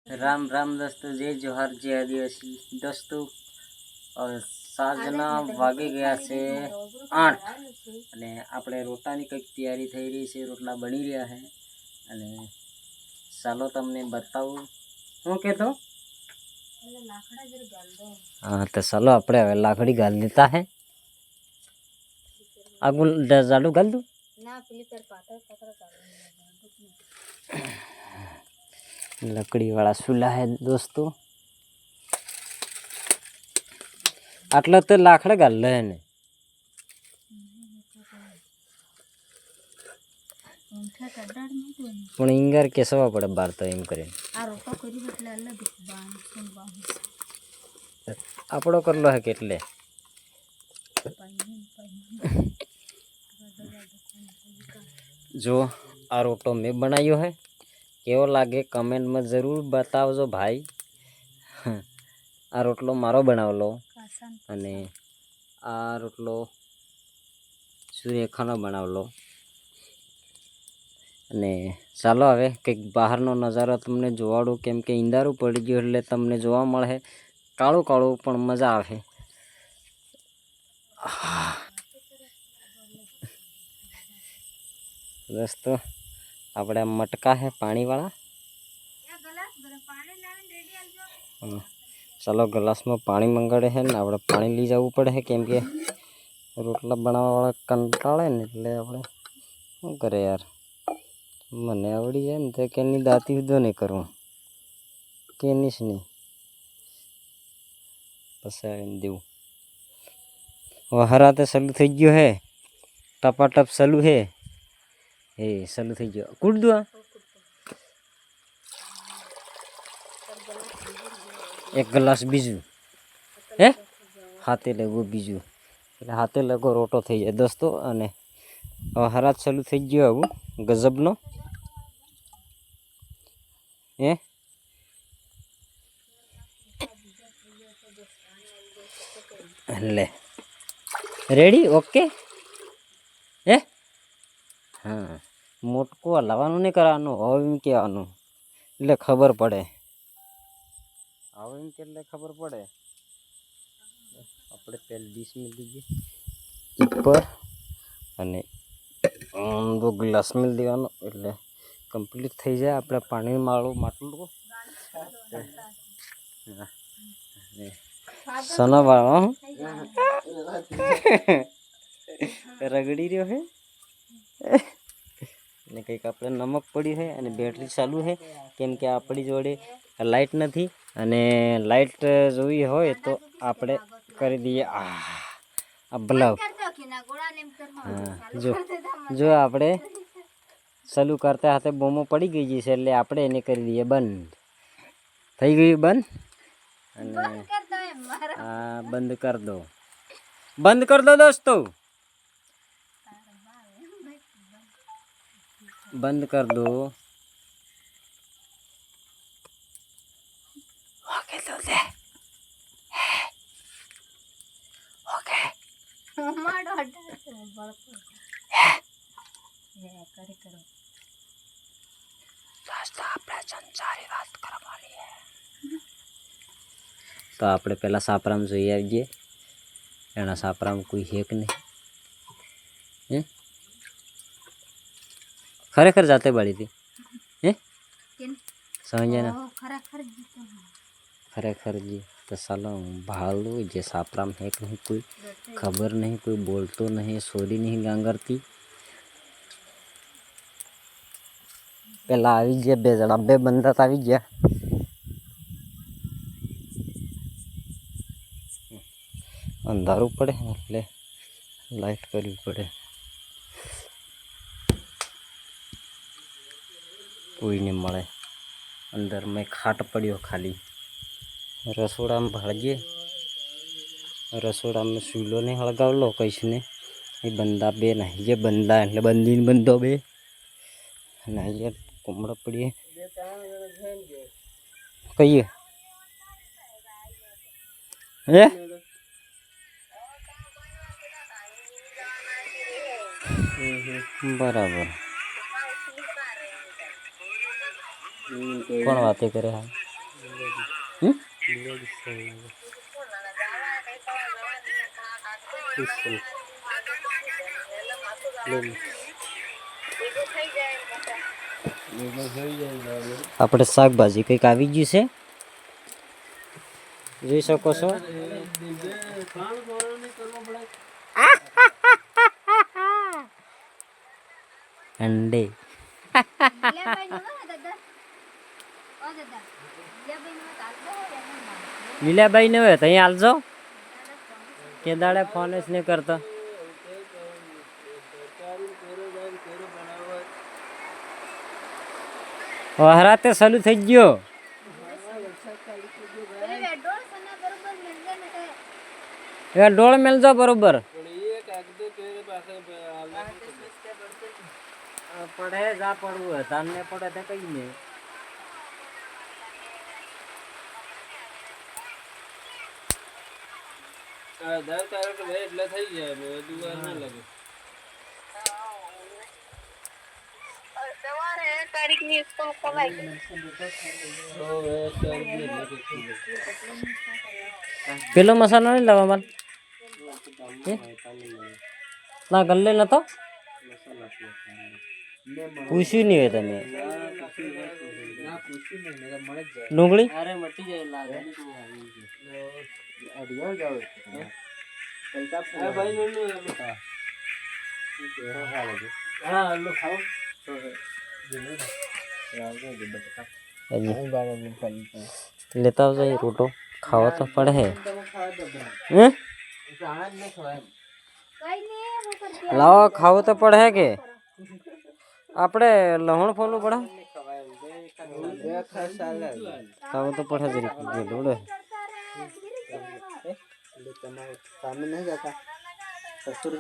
राम राम दोस्तों, जय जोहार, जय आदिवासी दोस्तों। સાંજના વાગી ગયા છે 8 અને આપણે રોટલાની કંઈક તૈયારી થઈ રહી છે। રોટલા બની રહ્યા છે અને ચાલો તમને બતાવું। શું કહેતો? हाँ तो चलो આપણે હવે લાકડી ગાલ દેતા है। આગુ જાડું ગાલ દઉં ના, પેલી પર પાતળ लकड़ी वाला चूल्हा है दोस्तों। आटला तो लाकड़ा गाल है ने पण इंगार केसवा पड़े बार तो एम करे आपड़ो कर लो है केटले जो आ रोटो में बनायो है केवो लागे कमेंट में जरूर बतावजो भाई। आ रोटलो मारो बनावलो अने आ रोटलो सुरेखानो बनावलो। अने चालो हवे कंईक बहारनो नजारो तमने जोवाडुं, केम के ईंदारू पड़ी गयुं एटले तमने जोवा मळे काळुं काळुं पण मजा आवे। दोस्तों आपणे मटका है पानी वाला। चलो ग्लास में पानी मंगाड़े है ने आपणे पानी ली जवुं पड़े है, केम के रोटला बनावा वाला कंटाळे ने एटले आपणे शुं करे यार। मने आवड़ी जाए ने तो केनी दाती सुधो नहीं करूँ केनीश नहीं पछी आवीने देवुं। हराते चालू थई गयो है, टपाटप चालू है। हे चालू थई गयो कूट दो एक ग्लास बीजू है हाथे लगो बीजू એટલે હાથે લગો રોટો થઈ જાય દોસ્તો। અને હરાત ચાલુ થઈ ગયો આવું ગજબનો હે ले रेडी ओके हे हाँ मोटको हलावानुं नहीं करावानुं हवे कहेवानुं એટલે खबर पड़े हवे એટલે खबर पड़े। આપણે પહેલી ડીશ में दीजिए ऊपर અને दो ग्लास में देवानो એટલે कम्प्लीट થઈ જાય। આપણે પાણી માળું માટલું सना वाला रगड़ी रह्यो है ने કંઈક આપણે નમક પડ્યું છે અને બેટરી ચાલુ છે, કેમ કે આપણી જોડે લાઇટ નથી અને લાઇટ જોઈ હોય તો આપણે કરી દઈએ આ બલ્બ। हाँ जो जो આપણે ચાલુ કરતા હાથે બોમો પડી ગઈ છે એટલે આપણે એને કરી દઈએ બંધ। થઈ ગયું બંધ અને बंद कर दो, बंद कर दो दोस्तों, बंद कर दो। ओके तो दे ओके दोस्तों આપણે સંસારી વાત કરવાની है तो આપણે પહેલાં સાપરામ જોઈ આવીએ એના સાપરામ કોઈ હેક નહીં હે ખરેખર જાતે બાળી હતી હે સમજ્યા ना खरेखर जी। तो सालो भालू जे सापराम हेक नहीं कोई खबर नहीं, कोई बोलतो नहीं, सोरी नहीं गांगरती। पहला आई गया बे जड़ा बे बंदा तो आई गया अंधारू पड़े એટલે લાઈટ કરવી પડે। કોઈ નહીં મળે અંદર મેં ખાટ પડ્યો ખાલી રસોડામાં ભાળીએ રસોડામાં ચૂલો નહીં હળગાવલો કહીશ ને એ બંદા બે નાહીએ બંદા એટલે બંદીને બંધો બે નાહીએ કોમળો પડીએ કહીએ હે बराबर कौन बातें करे हाँ હમ આપણે શાકભાજી કંઈક આવી ગયું છે, જોઈ શકો છો. અંડે લીલાબાઈ ને હોય તો અહીંયા હાલજો, કે દાડે ફોન જ નહીં કરતો. હરાતે ચાલુ થઈ ગયો. એ ડોળ મેલજો બરોબર પડે, જા પડવું હોય તાને પડે તે કઈ નહીં. એટલે થઈ જાય દુવાર ના લાગે. પેલો મસાલો નહીં લાવવા મારે ના ગલ્લે નતો પૂછ્યું નહીં હોય તમે. ડુંગળી લેતા આવજો, રોટો ખાવા તો પડે હે. લાવો ખાવું તો પડે હે કે આપણે લહણ ફોલું પડે, ખાવું તો પડે જ રીડે. સામે નહીં જતા સસુર